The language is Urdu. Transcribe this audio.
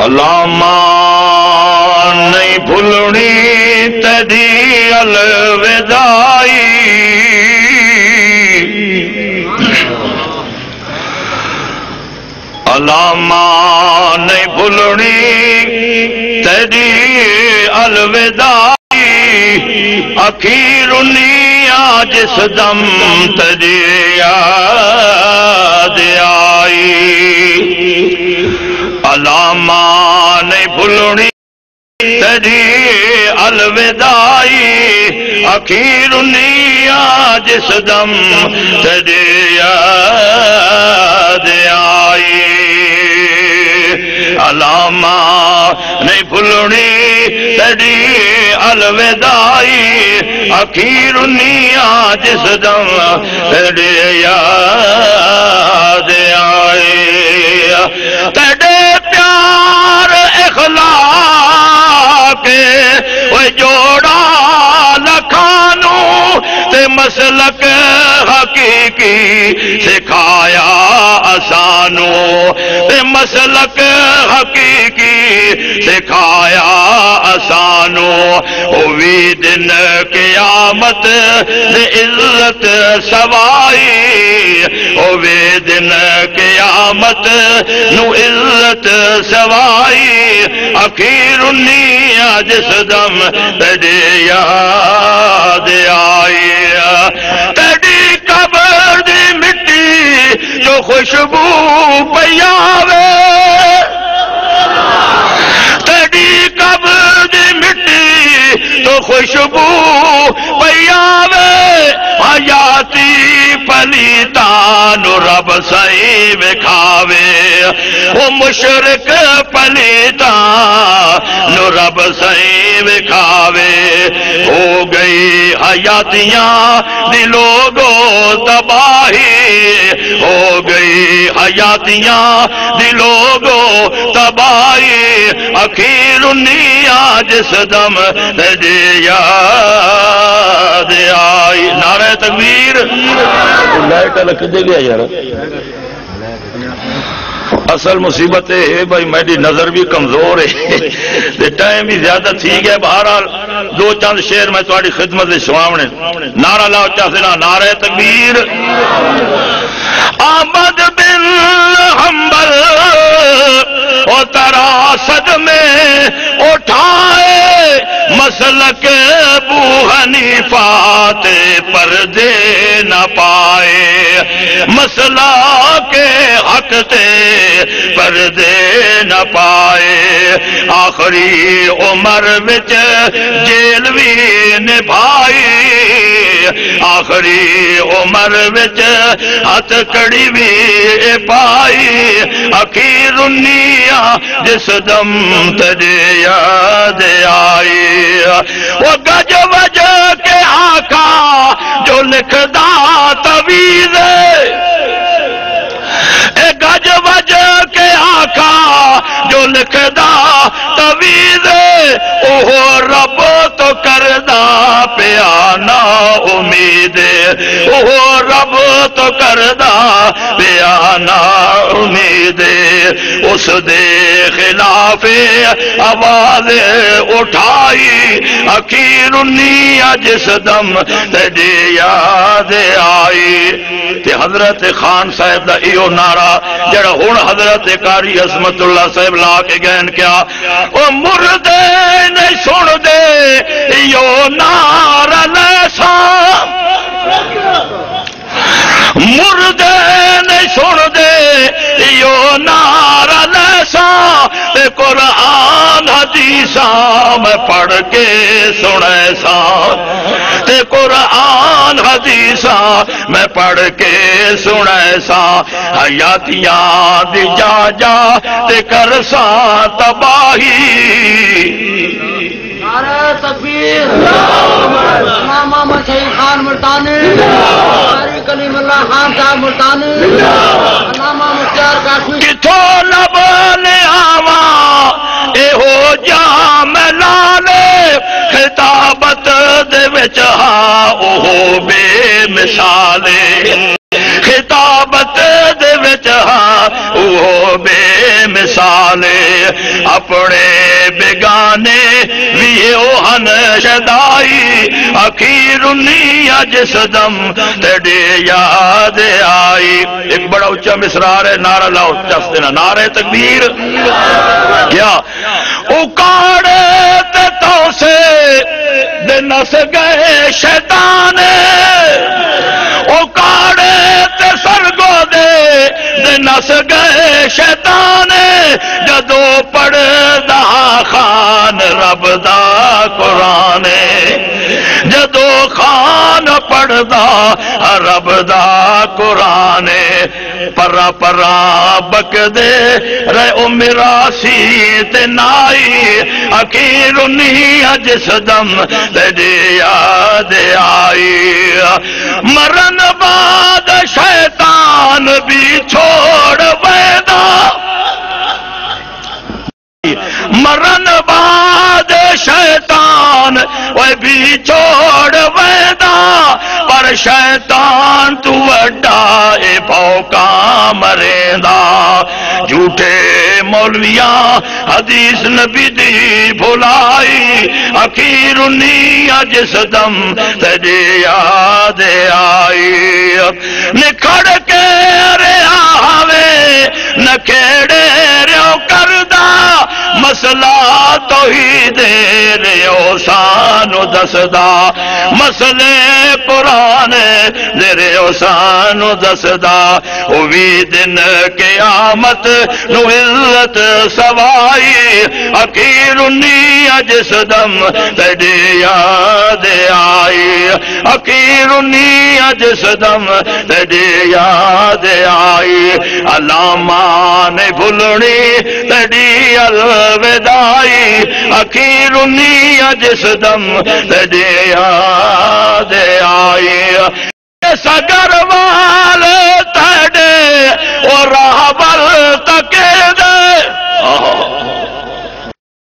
علامہ نہیں بھولنی تیری الوداعی علامہ نہیں بھولنی تیری الوداعی اخیر جس دم تیری یاد آئی علامہ نہیں بھولنی تیری الوداعی اخیر جس دم تیری یاد آئی علامہ نہیں بھولنی تیری الوداعی اخیر جس دم تیری یاد آئی تیرے پیار اخلاق وہ جوڑا لکھانو تے مسلک حقیقی سکھایا آسانو تے مسلک حقیقی سکھایا آسانو ہوئی دن قیامت دے عزت سوائی ہوئی دن قیامت نو عزت سوائی اخیر جس دم تیری یاد آئی تیری قبر دی مٹی جو خوشبو پیاوے تیری قبر دی مٹی تو خوشبو پیاوے حیاتی پلیتان رب سائی بکھاوے وہ مشرک پلیتان رب سائی بکھاوے ہو گئی حیاتیاں دلوگو تباہی ہو گئی حیاتیاں دلوگو تباہی اخیر جس دم تیری یاد آئی نعرہ تکبیر لائٹ الگ دے لیا یار اصل مصیبت ہے بھائی میری نظر بھی کمزور ہے ٹائم بھی زیادہ تھی گیا بہرحال دو چند شعر میں تمہاری خدمت سواونے نعرہ لاؤ چاہتے نعرہ تکبیر احمد بن حنبل او تراصد میں اٹھائے مسلک ابو حنیفہ تے پردے نہ پائے مسئلہ کے حق تے پردے نہ پائے آخری عمر وچ جیل بھی نبھائی آخری عمر وچ ہتھ کڑی بھی پائی اخیر جس دم تیری یاد آئی وہ گج وج کے آقا جو لکھدا تویز اے گج وج کے آقا جو لکھدا تویز اوہ رب تو کردہ پیا نا امید اوہ رب تو کردہ پیا نا امید اس دے خلاف آواز اٹھائی اخیر جس دم تیری یاد آئی تے حضرت خان صاحب دا ایو نعرہ جڑا ہن حضرت قاری عصمت اللہ صاحب لا کے گئن کیا او مردے نہیں سن دے ایو نعرہ لیسا مردے نہیں سن دے ایو نعرہ لیسا تے قرآن حدیثاں میں پڑھ کے سنے سا تے قرآن حدیثاں میں پڑھ کے سنے سا حیاتیاں دی جا جا تے کرسا تباہی نعرہ تکبیر امام محمد شہید خان ملتانی قاری کلیم اللہ خان صاحب ملتانی علامہ مختار کاشمی کتھوں لب لے آواں اے ہو جام لالے خطابت دے وچ ہاں اوہ بے مثالے خطابت دے وچ ہاں اوہ بے مثال والے اپنے بیگانے بھی اوہن شدائی اخیر انی جس دم تیرے یاد آئی. ایک بڑا اچھا مصرار ہے، نعرہ لاؤ چس دینا، نعرہ تکبیر. کیا اکاڑے تے تو سے دے نس گئے شیطان، اکاڑے تے سرگو دے نس گئے شیطان، جدو پڑھ دا خان رب دا قرآن، جدو خان پڑھ دا رب دا قرآن، پرا پرا بک دے رہے او میراسی تے نائی اخیر انی جس دم تیرے یاد آئی. مرن بعد شیطان بھی چھوڑ ویدا، مرن بعد شیطان وہ بھی چھوڑ ویدا، پر شیطان تو وڈا اے بھوکا مریندا. جھوٹے مولویاں حدیث نبی دی بھلائی اخیر انی جس دم تیرے یاد آئی. نکھڑ کے رہا ہوے نکھڑے ریو کردہ، مسئلہ توحید ریو سانو دسدا، مسئلے قرآن ریو سانو دسدا. ہوئی دن قیامت نو عزت سوائی اخیر انی جس دم تیرے یاد آئی، اخیر انی جس دم تیرے یاد آئی. علامہ نے بھلنی تیری الوداعی اخیر انی جس دم تیرے یاد آئی. سگر